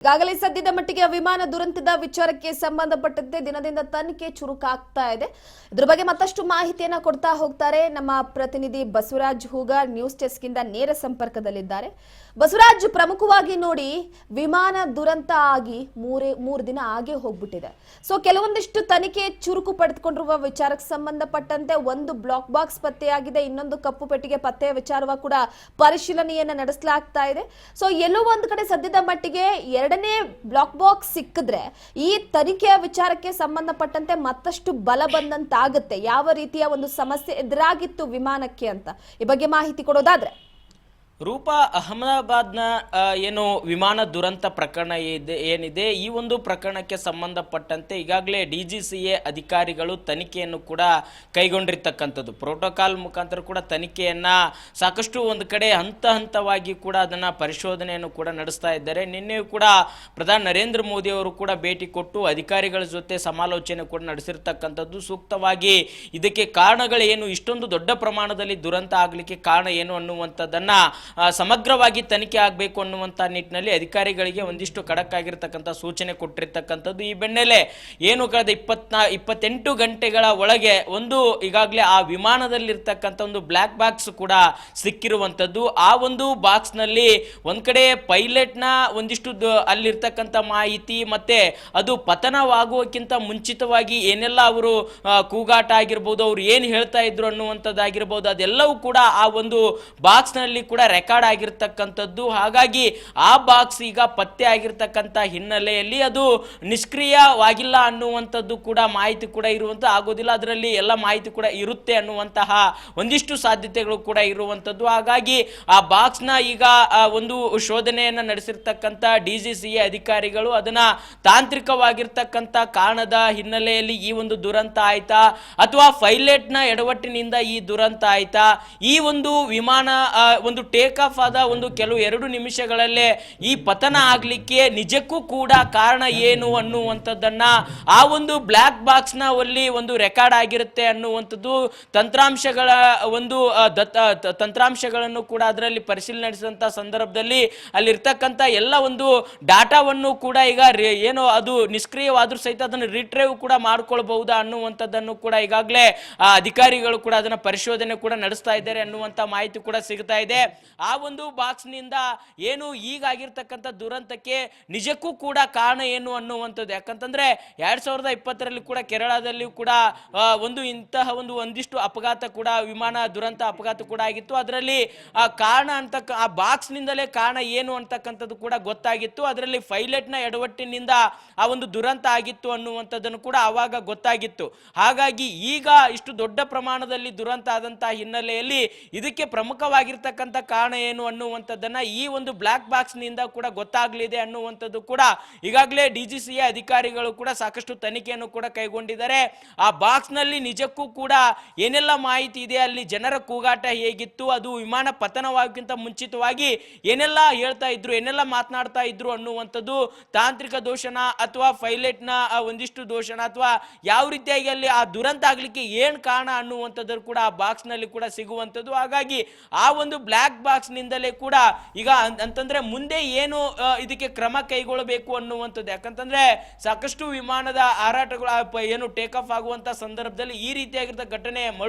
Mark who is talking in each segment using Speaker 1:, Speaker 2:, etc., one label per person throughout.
Speaker 1: ಈಗಾಗಲೇ ಸದ್ಯದ ಮಟ್ಟಿಗೆ ವಿಮಾನ ದುರಂತದ ವಿಚಾರಕ್ಕೆ ಸಂಬಂಧಪಟ್ಟಂತೆ ದಿನದಿಂದ ತನಿಖೆ ಚುರುಕಾಗ್ತಾ ಇದೆ. ಇದರ ಬಗ್ಗೆ ಮತ್ತಷ್ಟು ಮಾಹಿತಿಯನ್ನ ಕೊಡ್ತಾ ಹೋಗ್ತಾರೆ ನಮ್ಮ ಪ್ರತಿನಿಧಿ ಬಸವರಾಜ್ ಹೂಗಾರ್. ನ್ಯೂಸ್ ಡೆಸ್ಕ್ ಇಂದ ನೇರ ಸಂಪರ್ಕದಲ್ಲಿದ್ದಾರೆ. ಬಸವರಾಜ್, ಪ್ರಮುಖವಾಗಿ ನೋಡಿ, ವಿಮಾನ ದುರಂತ ಆಗಿ ಮೂರು ದಿನ ಆಗೇ ಹೋಗ್ಬಿಟ್ಟಿದೆ. ಸೊ ಕೆಲವೊಂದಿಷ್ಟು ತನಿಖೆ ಚುರುಕು ಪಡೆದುಕೊಂಡಿರುವ ವಿಚಾರಕ್ಕೆ ಸಂಬಂಧಪಟ್ಟಂತೆ ಒಂದು ಬ್ಲಾಕ್ ಬಾಕ್ಸ್ ಪತ್ತೆಯಾಗಿದೆ, ಇನ್ನೊಂದು ಕಪ್ಪು ಪೆಟ್ಟಿಗೆ ಪತ್ತೆಯ ವಿಚಾರವಾಗಿ ಕೂಡ ಪರಿಶೀಲನೆಯನ್ನ ನಡೆಸಲಾಗ್ತಾ ಇದೆ. ಸೊ ಎಲ್ಲೋ ಒಂದು ಕಡೆ ಸದ್ಯದ ಮಟ್ಟಿಗೆ ಎರಡನೇ ಬ್ಲಾಕ್ ಬಾಕ್ಸ್ ಸಿಕ್ಕಿದ್ರೆ ಈ ತನಿಖೆಯ ವಿಚಾರಕ್ಕೆ ಸಂಬಂಧಪಟ್ಟಂತೆ ಮತ್ತಷ್ಟು ಬಲ ಬಂದಂತಾಗುತ್ತೆ. ಯಾವ ರೀತಿಯ ಒಂದು ಸಮಸ್ಯೆ ಎದುರಾಗಿತ್ತು ವಿಮಾನಕ್ಕೆ ಅಂತ ಈ ಬಗ್ಗೆ ಮಾಹಿತಿ ಕೊಡೋದಾದ್ರೆ.
Speaker 2: ರೂಪಾ, ಅಹಮದಾಬಾದ್ನ ಏನು ವಿಮಾನ ದುರಂತ ಪ್ರಕರಣ ಏನಿದೆ, ಈ ಒಂದು ಪ್ರಕರಣಕ್ಕೆ ಸಂಬಂಧಪಟ್ಟಂತೆ ಈಗಾಗಲೇ DGCA ಅಧಿಕಾರಿಗಳು ತನಿಖೆಯನ್ನು ಕೂಡ ಕೈಗೊಂಡಿರ್ತಕ್ಕಂಥದ್ದು. ಪ್ರೋಟೋಕಾಲ್ ಮುಖಾಂತರ ಕೂಡ ತನಿಖೆಯನ್ನು ಸಾಕಷ್ಟು ಒಂದು ಕಡೆ ಹಂತವಾಗಿ ಕೂಡ ಅದನ್ನು ಪರಿಶೋಧನೆಯನ್ನು ಕೂಡ ನಡೆಸ್ತಾ ಇದ್ದಾರೆ. ನಿನ್ನೆಯೂ ಕೂಡ ಪ್ರಧಾನಿ ನರೇಂದ್ರ ಮೋದಿ ಅವರು ಕೂಡ ಭೇಟಿ ಕೊಟ್ಟು ಅಧಿಕಾರಿಗಳ ಜೊತೆ ಸಮಾಲೋಚನೆ ಕೂಡ ನಡೆಸಿರ್ತಕ್ಕಂಥದ್ದು. ಸೂಕ್ತವಾಗಿ ಇದಕ್ಕೆ ಕಾರಣಗಳೇನು, ಇಷ್ಟೊಂದು ದೊಡ್ಡ ಪ್ರಮಾಣದಲ್ಲಿ ದುರಂತ ಆಗಲಿಕ್ಕೆ ಕಾರಣ ಏನು ಅನ್ನುವಂಥದ್ದನ್ನು ಸಮಗ್ರವಾಗಿ ತನಿಖೆ ಆಗಬೇಕು ಅನ್ನುವಂಥ ನಿಟ್ಟಿನಲ್ಲಿ ಅಧಿಕಾರಿಗಳಿಗೆ ಒಂದಿಷ್ಟು ಖಡಕ್ ಆಗಿರ್ತಕ್ಕಂಥ ಸೂಚನೆ ಕೊಟ್ಟಿರ್ತಕ್ಕಂಥದ್ದು. ಈ ಬೆನ್ನಲ್ಲೇ ಏನು ಕಳೆದ 28 ಗಂಟೆಗಳ ಒಳಗೆ ಈಗಾಗಲೇ ಆ ವಿಮಾನದಲ್ಲಿರ್ತಕ್ಕಂಥ ಒಂದು ಬ್ಲ್ಯಾಕ್ ಬಾಕ್ಸ್ ಕೂಡ ಸಿಕ್ಕಿರುವಂಥದ್ದು. ಆ ಒಂದು ಬಾಕ್ಸ್ನಲ್ಲಿ ಒಂದ್ ಕಡೆ ಪೈಲಟ್ನ ಒಂದಿಷ್ಟು ಅಲ್ಲಿರ್ತಕ್ಕಂಥ ಮಾಹಿತಿ ಮತ್ತೆ ಅದು ಪತನವಾಗುವಕ್ಕಿಂತ ಮುಂಚಿತವಾಗಿ ಏನೆಲ್ಲ ಅವರು ಕೂಗಾಟ ಆಗಿರ್ಬೋದು, ಅವ್ರು ಏನು ಹೇಳ್ತಾ ಇದ್ರು ಅನ್ನುವಂಥದ್ದಾಗಿರ್ಬೋದು, ಅದೆಲ್ಲವೂ ಕೂಡ ಆ ಒಂದು ಬಾಕ್ಸ್ನಲ್ಲಿ ಕೂಡ ರೆಕಾರ್ಡ್ ಆಗಿರ್ತಕ್ಕಂಥದ್ದು. ಹಾಗಾಗಿ ಆ ಬಾಕ್ಸ್ ಈಗ ಪತ್ತೆ ಆಗಿರ್ತಕ್ಕಂಥ ಹಿನ್ನೆಲೆಯಲ್ಲಿ ಅದು ನಿಷ್ಕ್ರಿಯವಾಗಿಲ್ಲ ಅನ್ನುವಂಥದ್ದು ಕೂಡ ಮಾಹಿತಿ ಕೂಡ ಆಗೋದಿಲ್ಲ, ಅದರಲ್ಲಿ ಎಲ್ಲ ಮಾಹಿತಿ ಕೂಡ ಇರುತ್ತೆ ಅನ್ನುವಂತಹ ಒಂದಿಷ್ಟು ಸಾಧ್ಯತೆಗಳು ಕೂಡ ಇರುವಂಥದ್ದು. ಹಾಗಾಗಿ ಆ ಬಾಕ್ಸ್ನ ಈಗ ಒಂದು ಶೋಧನೆಯನ್ನು ನಡೆಸಿರ್ತಕ್ಕಂಥ DGCA ಅಧಿಕಾರಿಗಳು ಅದನ್ನ ತಾಂತ್ರಿಕವಾಗಿರ್ತಕ್ಕಂಥ ಕಾರಣದ ಹಿನ್ನೆಲೆಯಲ್ಲಿ ಈ ಒಂದು ದುರಂತ ಆಯ್ತಾ ಅಥವಾ ಪೈಲಟ್ನ ಎಡವಟ್ಟಿನಿಂದ ಈ ದುರಂತ ಆಯ್ತಾ, ಈ ಒಂದು ವಿಮಾನ ಒಂದು ಟೇಕ್ ಆಫ್ ಆದ ಒಂದು ಕೆಲವು 2 ನಿಮಿಷಗಳಲ್ಲೇ ಈ ಪತನ ಆಗ್ಲಿಕ್ಕೆ ನಿಜಕ್ಕೂ ಕೂಡ ಕಾರಣ ಏನು ಅನ್ನುವಂಥದ್ದನ್ನ ಆ ಒಂದು ಬ್ಲ್ಯಾಕ್ ಬಾಕ್ಸ್ ನ ಒಂದು ರೆಕಾರ್ಡ್ ಆಗಿರುತ್ತೆ ಅನ್ನುವಂಥದ್ದು ತಂತ್ರಾಂಶಗಳ ಒಂದು ತಂತ್ರಾಂಶಗಳನ್ನು ಕೂಡ ಅದರಲ್ಲಿ ಪರಿಶೀಲನೆ ನಡೆಸಿದಂತ ಸಂದರ್ಭದಲ್ಲಿ ಅಲ್ಲಿರ್ತಕ್ಕಂಥ ಎಲ್ಲ ಒಂದು ಡಾಟಾವನ್ನು ಕೂಡ ಈಗ ಏನು ಅದು ನಿಷ್ಕ್ರಿಯವಾದ್ರೂ ಸಹಿತ ಅದನ್ನು ರಿಟ್ರೈವ್ ಕೂಡ ಮಾಡ್ಕೊಳ್ಬಹುದಾ ಅನ್ನುವಂಥದ್ದನ್ನು ಕೂಡ ಈಗಾಗಲೇ ಅಧಿಕಾರಿಗಳು ಕೂಡ ಅದನ್ನ ಪರಿಶೋಧನೆ ಕೂಡ ನಡೆಸ್ತಾ ಇದ್ದಾರೆ ಅನ್ನುವಂಥ ಮಾಹಿತಿ ಕೂಡ ಸಿಗ್ತಾ ಇದೆ. ಆ ಒಂದು ಬಾಕ್ಸ್ ನಿಂದ ಏನು ಈಗಾಗಿರ್ತಕ್ಕಂಥ ದುರಂತಕ್ಕೆ ನಿಜಕ್ಕೂ ಕೂಡ ಕಾರಣ ಏನು ಅನ್ನುವಂಥದ್ದು. ಯಾಕಂತಂದ್ರೆ 2020ರಲ್ಲಿ ಕೂಡ ಕೇರಳದಲ್ಲಿ ಕೂಡ ಇಂತಹ ಒಂದಿಷ್ಟು ಅಪಘಾತ ಕೂಡ, ವಿಮಾನ ದುರಂತ ಅಪಘಾತ ಕೂಡ ಆಗಿತ್ತು. ಅದರಲ್ಲಿ ಕಾರಣ ಆ ಬಾಕ್ಸ್ ನಿಂದಲೇ ಕಾರಣ ಏನು ಅಂತಕ್ಕಂಥದ್ದು ಕೂಡ ಗೊತ್ತಾಗಿತ್ತು. ಅದರಲ್ಲಿ ಪೈಲಟ್ನ ಎಡವಟ್ಟಿನಿಂದ ಆ ಒಂದು ದುರಂತ ಆಗಿತ್ತು ಅನ್ನುವಂಥದ್ದನ್ನು ಕೂಡ ಆವಾಗ ಗೊತ್ತಾಗಿತ್ತು. ಹಾಗಾಗಿ ಈಗ ಇಷ್ಟು ದೊಡ್ಡ ಪ್ರಮಾಣದಲ್ಲಿ ದುರಂತ ಆದಂತಹ ಹಿನ್ನೆಲೆಯಲ್ಲಿ ಇದಕ್ಕೆ ಪ್ರಮುಖವಾಗಿರ್ತಕ್ಕಂಥ ಕಾರಣ ಏನು ಅನ್ನುವಂಥದ್ದನ್ನ ಈ ಒಂದು ಬ್ಲ್ಯಾಕ್ ಬಾಕ್ಸ್ ನಿಂದ ಕೂಡ ಗೊತ್ತಾಗಲಿದೆ ಅನ್ನುವಂಥದ್ದು ಕೂಡ ಈಗಾಗಲೇ DGCA ಅಧಿಕಾರಿಗಳು ಕೂಡ ಸಾಕಷ್ಟು ತನಿಖೆಯನ್ನು ಕೂಡ ಕೈಗೊಂಡಿದ್ದಾರೆ. ಆ ಬಾಕ್ಸ್ ನಲ್ಲಿ ನಿಜಕ್ಕೂ ಕೂಡ ಏನೆಲ್ಲ ಮಾಹಿತಿ ಇದೆ, ಅಲ್ಲಿ ಜನರ ಕೂಗಾಟ ಹೇಗಿತ್ತು, ಅದು ವಿಮಾನ ಪತನವಾಗಕ್ಕಿಂತ ಮುಂಚಿತವಾಗಿ ಏನೆಲ್ಲ ಹೇಳ್ತಾ ಇದ್ರು, ಏನೆಲ್ಲ ಮಾತನಾಡ್ತಾ ಇದ್ರು ಅನ್ನುವಂಥದ್ದು ತಾಂತ್ರಿಕ ದೋಷನ ಅಥವಾ ಪೈಲಟ್ನ ಒಂದಿಷ್ಟು ದೋಷನ ಅಥವಾ ಯಾವ ರೀತಿಯಾಗಿ ಅಲ್ಲಿ ಆ ದುರಂತ ಆಗ್ಲಿಕ್ಕೆ ಏನ್ ಕಾರಣ ಅನ್ನುವಂಥದ್ದು ಕೂಡ ಆ ಬಾಕ್ಸ್ ನಲ್ಲಿ ಕೂಡ ಸಿಗುವಂಥದ್ದು. ಹಾಗಾಗಿ ಆ ಒಂದು ಬ್ಲ್ಯಾಕ್ ಬಾಕ್ಸ್ ನಿಂದಲೇ ಕೂಡ ಈಗ ಅಂತಂದ್ರೆ ಮುಂದೆ ಏನು ಇದಕ್ಕೆ ಕ್ರಮ ಕೈಗೊಳ್ಳಬೇಕು ಅನ್ನುವಂಥದ್ದು. ಯಾಕಂತಂದ್ರೆ ಸಾಕಷ್ಟು ವಿಮಾನದ ಹಾರಾಟಗಳು ಏನು ಟೇಕ್ ಆಫ್ ಆಗುವಂತ ಸಂದರ್ಭದಲ್ಲಿ ಈ ರೀತಿಯಾಗಿರ್ತ ಘಟನೆ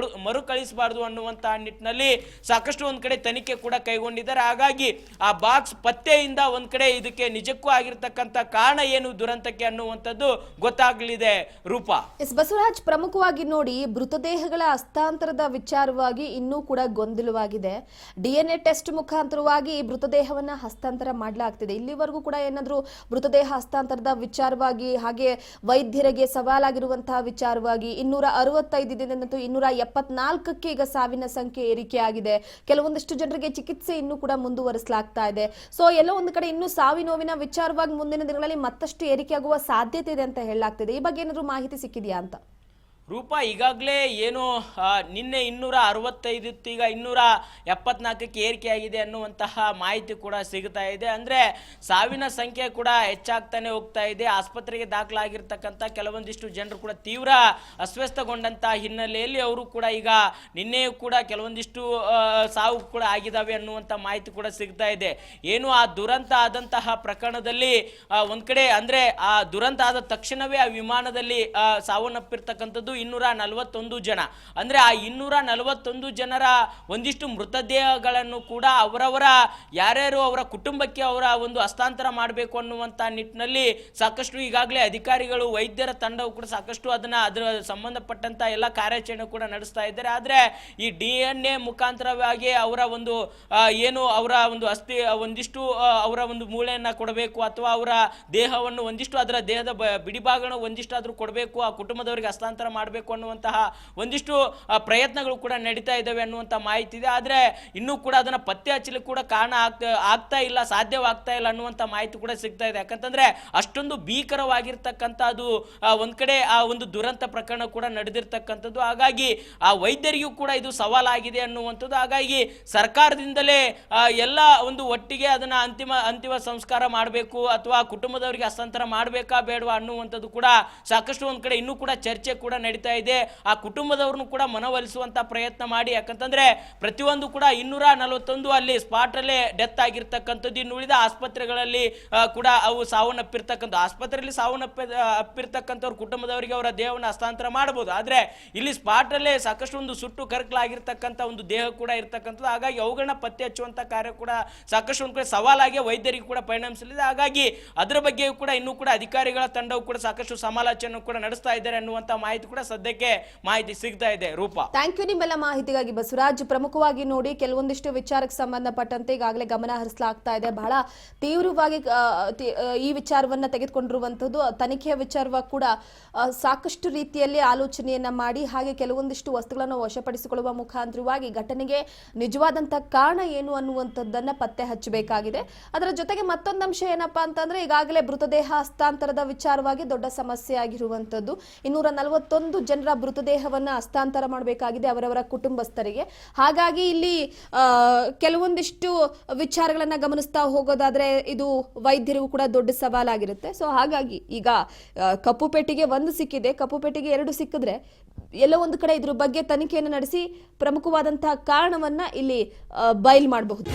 Speaker 2: ಮರುಕಳಿಸಬಾರದು ಅನ್ನುವಂತಹ ನಿಟ್ಟಿನಲ್ಲಿ ಸಾಕಷ್ಟು ಒಂದ್ ಕಡೆ ತನಿಖೆ ಕೂಡ ಕೈಗೊಂಡಿದ್ದಾರೆ. ಹಾಗಾಗಿ ಆ ಬಾಕ್ಸ್ ಪತ್ತೆಯಿಂದ ಒಂದ್ ಕಡೆ ಇದಕ್ಕೆ ನಿಜಕ್ಕೂ ಆಗಿರ್ತಕ್ಕಂಥ ಕಾರಣ ಏನು ದುರಂತಕ್ಕೆ ಅನ್ನುವಂಥದ್ದು ಗೊತ್ತಾಗಲಿದೆ. ರೂಪಾ,
Speaker 1: ಬಸವರಾಜ್, ಪ್ರಮುಖವಾಗಿ ನೋಡಿ, ಮೃತದೇಹಗಳ ಹಸ್ತಾಂತರದ ವಿಚಾರವಾಗಿ ಇನ್ನೂ ಕೂಡ ಗೊಂದಲವಾಗಿದೆ. DNA ಟೆಸ್ಟ್ ಮುಖಾಂತರವಾಗಿ ಮೃತದೇಹವನ್ನ ಹಸ್ತಾಂತರ ಮಾಡಲಾಗ್ತಿದೆ. ಇಲ್ಲಿವರೆಗೂ ಕೂಡ ಏನಾದರೂ ಮೃತದೇಹ ಹಸ್ತಾಂತರದ ವಿಚಾರವಾಗಿ ಹಾಗೆ ವೈದ್ಯರಿಗೆ ಸವಾಲಾಗಿರುವಂತಹ ವಿಚಾರವಾಗಿ 265 ದಿನದಂತೂ 274ಕ್ಕೆ ಈಗ ಸಾವಿನ ಸಂಖ್ಯೆ ಏರಿಕೆಯಾಗಿದೆ. ಕೆಲವೊಂದಿಷ್ಟು ಜನರಿಗೆ ಚಿಕಿತ್ಸೆ ಇನ್ನೂ ಕೂಡ ಮುಂದುವರಿಸಲಾಗ್ತಾ ಇದೆ. ಸೊ ಎಲ್ಲೋ ಒಂದು ಕಡೆ ಇನ್ನೂ ಸಾವಿನೋವಿನ ವಿಚಾರವಾಗಿ ಮುಂದಿನ ದಿನಗಳಲ್ಲಿ ಮತ್ತಷ್ಟು ಏರಿಕೆಯಾಗುವ ಸಾಧ್ಯತೆ ಇದೆ ಅಂತ ಹೇಳಲಾಗ್ತಿದೆ. ಈ ಬಗ್ಗೆ ಏನಾದರೂ ಮಾಹಿತಿ ಸಿಕ್ಕಿದೆಯಾ ಅಂತ?
Speaker 2: ರೂಪ ಈಗಾಗಲೇ ಏನು ನಿನ್ನೆ 265 ಇತ್ತು, ಈಗ 274ಕ್ಕೆ ಏರಿಕೆಯಾಗಿದೆ ಅನ್ನುವಂತಹ ಮಾಹಿತಿ ಕೂಡ ಸಿಗ್ತಾ ಇದೆ. ಅಂದರೆ ಸಾವಿನ ಸಂಖ್ಯೆ ಕೂಡ ಹೆಚ್ಚಾಗ್ತಾನೆ ಹೋಗ್ತಾ ಇದೆ. ಆಸ್ಪತ್ರೆಗೆ ದಾಖಲಾಗಿರ್ತಕ್ಕಂಥ ಕೆಲವೊಂದಿಷ್ಟು ಜನರು ಕೂಡ ತೀವ್ರ ಅಸ್ವಸ್ಥಗೊಂಡಂತಹ ಹಿನ್ನೆಲೆಯಲ್ಲಿ ಅವರು ಕೂಡ ಈಗ ನಿನ್ನೆಯೂ ಕೂಡ ಕೆಲವೊಂದಿಷ್ಟು ಸಾವು ಕೂಡ ಆಗಿದ್ದಾವೆ ಅನ್ನುವಂಥ ಮಾಹಿತಿ ಕೂಡ ಸಿಗ್ತಾ ಇದೆ. ಏನು ಆ ದುರಂತ ಆದಂತಹ ಪ್ರಕರಣದಲ್ಲಿ ಒಂದ್ ಕಡೆ ಅಂದ್ರೆ ಆ ದುರಂತ ಆದ ತಕ್ಷಣವೇ ಆ ವಿಮಾನದಲ್ಲಿ ಸಾವನ್ನಪ್ಪಿರ್ತಕ್ಕಂಥದ್ದು 241 ಜನ. ಅಂದ್ರೆ ಆ 241 ಜನರ ಒಂದಿಷ್ಟು ಮೃತದೇಹಗಳನ್ನು ಕೂಡ ಅವರವರ ಯಾರ್ಯಾರು ಅವರ ಕುಟುಂಬಕ್ಕೆ ಅವರ ಒಂದು ಹಸ್ತಾಂತರ ಮಾಡಬೇಕು ಅನ್ನುವಂತ ನಿಟ್ಟಿನಲ್ಲಿ ಸಾಕಷ್ಟು ಈಗಾಗಲೇ ಅಧಿಕಾರಿಗಳು ವೈದ್ಯರ ತಂಡವು ಕೂಡ ಸಾಕಷ್ಟು ಅದರ ಸಂಬಂಧಪಟ್ಟಂತ ಎಲ್ಲ ಕಾರ್ಯಾಚರಣೆ ಕೂಡ ನಡೆಸ್ತಾ ಇದ್ದಾರೆ. ಆದ್ರೆ ಈ DNA ಮುಖಾಂತರವಾಗಿ ಅವರ ಒಂದು ಏನು ಅವರ ಒಂದು ಅಸ್ಥಿ ಒಂದಿಷ್ಟು ಅವರ ಒಂದು ಮೂಳೆಯನ್ನ ಕೊಡಬೇಕು ಅಥವಾ ಅವರ ದೇಹವನ್ನು ಒಂದಿಷ್ಟು ಅದರ ದೇಹದ ಬಿಡಿಭಾಗಗಳನ್ನು ಒಂದಿಷ್ಟು ಆದ್ರೂ ಕೊಡಬೇಕು, ಆ ಕುಟುಂಬದವರಿಗೆ ಹಸ್ತಾಂತರ ಮಾಡಬೇಕು ಅನ್ನುವಂತಹ ಒಂದಿಷ್ಟು ಪ್ರಯತ್ನಗಳು ಕೂಡ ನಡೀತಾ ಇದ್ದಾವೆ ಅನ್ನುವಂಥ ಮಾಹಿತಿ ಇದೆ. ಆದ್ರೆ ಇನ್ನೂ ಕೂಡ ಅದನ್ನ ಪತ್ತೆ ಹಚ್ಚಲಿಕ್ಕೆ ಕೂಡ ಕಾರಣ ಆಗ್ತಾ ಇಲ್ಲ, ಸಾಧ್ಯವಾಗ್ತಾ ಇಲ್ಲ ಅನ್ನುವಂಥ ಮಾಹಿತಿ ಕೂಡ ಸಿಗ್ತಾ ಇದೆ. ಯಾಕಂತಂದ್ರೆ ಅಷ್ಟೊಂದು ಭೀಕರವಾಗಿರ್ತಕ್ಕಂಥ ಅದು ಒಂದ್ ಕಡೆ ಆ ಒಂದು ದುರಂತ ಪ್ರಕರಣ ಕೂಡ ನಡೆದಿರ್ತಕ್ಕಂಥದ್ದು. ಹಾಗಾಗಿ ಆ ವೈದ್ಯರಿಗೂ ಕೂಡ ಇದು ಸವಾಲಾಗಿದೆ ಅನ್ನುವಂಥದ್ದು. ಹಾಗಾಗಿ ಸರ್ಕಾರದಿಂದಲೇ ಎಲ್ಲ ಒಂದು ಒಟ್ಟಿಗೆ ಅದನ್ನ ಅಂತಿಮ ಸಂಸ್ಕಾರ ಮಾಡಬೇಕು ಅಥವಾ ಕುಟುಂಬದವರಿಗೆ ಹಸ್ತಾಂತರ ಮಾಡಬೇಕಾ ಬೇಡವಾ ಅನ್ನುವಂಥದ್ದು ಕೂಡ ಸಾಕಷ್ಟು ಒಂದ್ ಕಡೆ ಇನ್ನೂ ಕೂಡ ಚರ್ಚೆ ಕೂಡ ನಡೀತಾ ಇದೆ. ಆ ಕುಟುಂಬದವ್ರನ್ನು ಕೂಡ ಮನವೊಲಿಸುವಂತ ಪ್ರಯತ್ನ ಮಾಡಿ, ಯಾಕಂತಂದ್ರೆ ಪ್ರತಿಯೊಂದು ಕೂಡ 241 ಅಲ್ಲಿ ಸ್ಪಾಟ್ ಅಲ್ಲೇ ಡೆತ್ ಆಗಿರ್ತಕ್ಕಂಥದ್ದು. ಇನ್ನು ಉಳಿದ ಆಸ್ಪತ್ರೆಗಳಲ್ಲಿ ಕೂಡ ಅವು ಸಾವನ್ನಪ್ಪಿರ್ತಕ್ಕಂಥ ಆಸ್ಪತ್ರೆಯಲ್ಲಿ ಸಾವನ್ನಪ್ಪಿರ್ತಕ್ಕಂಥವ್ರ ಕುಟುಂಬದವರಿಗೆ ಅವರ ದೇಹವನ್ನು ಹಸ್ತಾಂತರ ಮಾಡಬಹುದು. ಆದ್ರೆ ಇಲ್ಲಿ ಸ್ಪಾಟ್ ಅಲ್ಲೇ ಸಾಕಷ್ಟು ಒಂದು ಸುಟ್ಟು ಕರಕಲಾಗಿರ್ತಕ್ಕಂಥ ಒಂದು ದೇಹ ಕೂಡ ಇರ್ತಕ್ಕಂಥದ್ದು. ಹಾಗಾಗಿ ಅವುಗಳನ್ನ ಪತ್ತೆ ಹಚ್ಚುವಂತ ಕಾರ್ಯ ಕೂಡ ಸಾಕಷ್ಟು ಒಂದು ಕಡೆ ಸವಾಲಾಗಿ ವೈದ್ಯರಿಗೆ ಕೂಡ ಪರಿಣಮಿಸಲಿದೆ. ಹಾಗಾಗಿ ಅದರ ಬಗ್ಗೆ ಕೂಡ ಇನ್ನೂ ಕೂಡ ಅಧಿಕಾರಿಗಳ ತಂಡವು ಕೂಡ ಸಾಕಷ್ಟು ಸಮಾಲೋಚನೆ ಕೂಡ ನಡೆಸ್ತಾ ಇದ್ದಾರೆ ಅನ್ನುವಂತ ಮಾಹಿತಿ ಕೂಡ ಸದ್ಯಕ್ಕೆ ಮಾಹಿತಿ ಸಿಗ್ತಾ ಇದೆ. ರೂಪಾ,
Speaker 1: ಥ್ಯಾಂಕ್ ಯು ನಿಮ್ಮೆಲ್ಲ ಮಾಹಿತಿಗಾಗಿ ಬಸವರಾಜ್. ಪ್ರಮುಖವಾಗಿ ನೋಡಿ ಕೆಲವೊಂದಿಷ್ಟು ವಿಚಾರಕ್ಕೆ ಸಂಬಂಧಪಟ್ಟಂತೆ ಈಗಾಗಲೇ ಗಮನ ಹರಿಸಲಾಗ್ತಾ ಇದೆ. ಬಹಳ ತೀವ್ರವಾಗಿ ಈ ವಿಚಾರವನ್ನ ತೆಗೆದುಕೊಂಡಿರುವಂತದ್ದು ತನಿಖೆಯ ವಿಚಾರವಾಗಿ ಕೂಡ ಸಾಕಷ್ಟು ರೀತಿಯಲ್ಲಿ ಆಲೋಚನೆಯನ್ನ ಮಾಡಿ ಹಾಗೆ ಕೆಲವೊಂದಿಷ್ಟು ವಸ್ತುಗಳನ್ನು ವಶಪಡಿಸಿಕೊಳ್ಳುವ ಮುಖಾಂತರವಾಗಿ ಘಟನೆಗೆ ನಿಜವಾದಂತಹ ಕಾರಣ ಏನು ಅನ್ನುವಂಥದ್ದನ್ನ ಪತ್ತೆ ಹಚ್ಚಬೇಕಾಗಿದೆ. ಅದರ ಜೊತೆಗೆ ಮತ್ತೊಂದು ಅಂಶ ಏನಪ್ಪಾ ಅಂತಂದ್ರೆ ಈಗಾಗಲೇ ಮೃತದೇಹ ಹಸ್ತಾಂತರದ ವಿಚಾರವಾಗಿ ದೊಡ್ಡ ಸಮಸ್ಯೆ ಆಗಿರುವಂತದ್ದು. 241 ಜನರ ಮೃತದೇಹವನ್ನ ಹಸ್ತಾಂತರ ಮಾಡಬೇಕಾಗಿದೆ ಅವರವರ ಕುಟುಂಬಸ್ಥರಿಗೆ. ಹಾಗಾಗಿ ಇಲ್ಲಿ ಕೆಲವೊಂದಿಷ್ಟು ವಿಚಾರಗಳನ್ನ ಗಮನಿಸ್ತಾ ಹೋಗೋದಾದ್ರೆ ಇದು ವೈದ್ಯರಿಗೂ ಕೂಡ ದೊಡ್ಡ ಸವಾಲಾಗಿರುತ್ತೆ. ಸೊ ಹಾಗಾಗಿ ಈಗ ಕಪ್ಪು ಪೆಟ್ಟಿಗೆ 1 ಸಿಕ್ಕಿದೆ, ಕಪ್ಪು ಪೆಟ್ಟಿಗೆ 2 ಸಿಕ್ಕಿದ್ರೆ ಎಲ್ಲೋ ಒಂದು ಕಡೆ ಇದ್ರ ಬಗ್ಗೆ ತನಿಖೆಯನ್ನು ನಡೆಸಿ ಪ್ರಮುಖವಾದಂತಹ ಕಾರಣವನ್ನ ಇಲ್ಲಿ ಬಯಲು ಮಾಡಬಹುದು.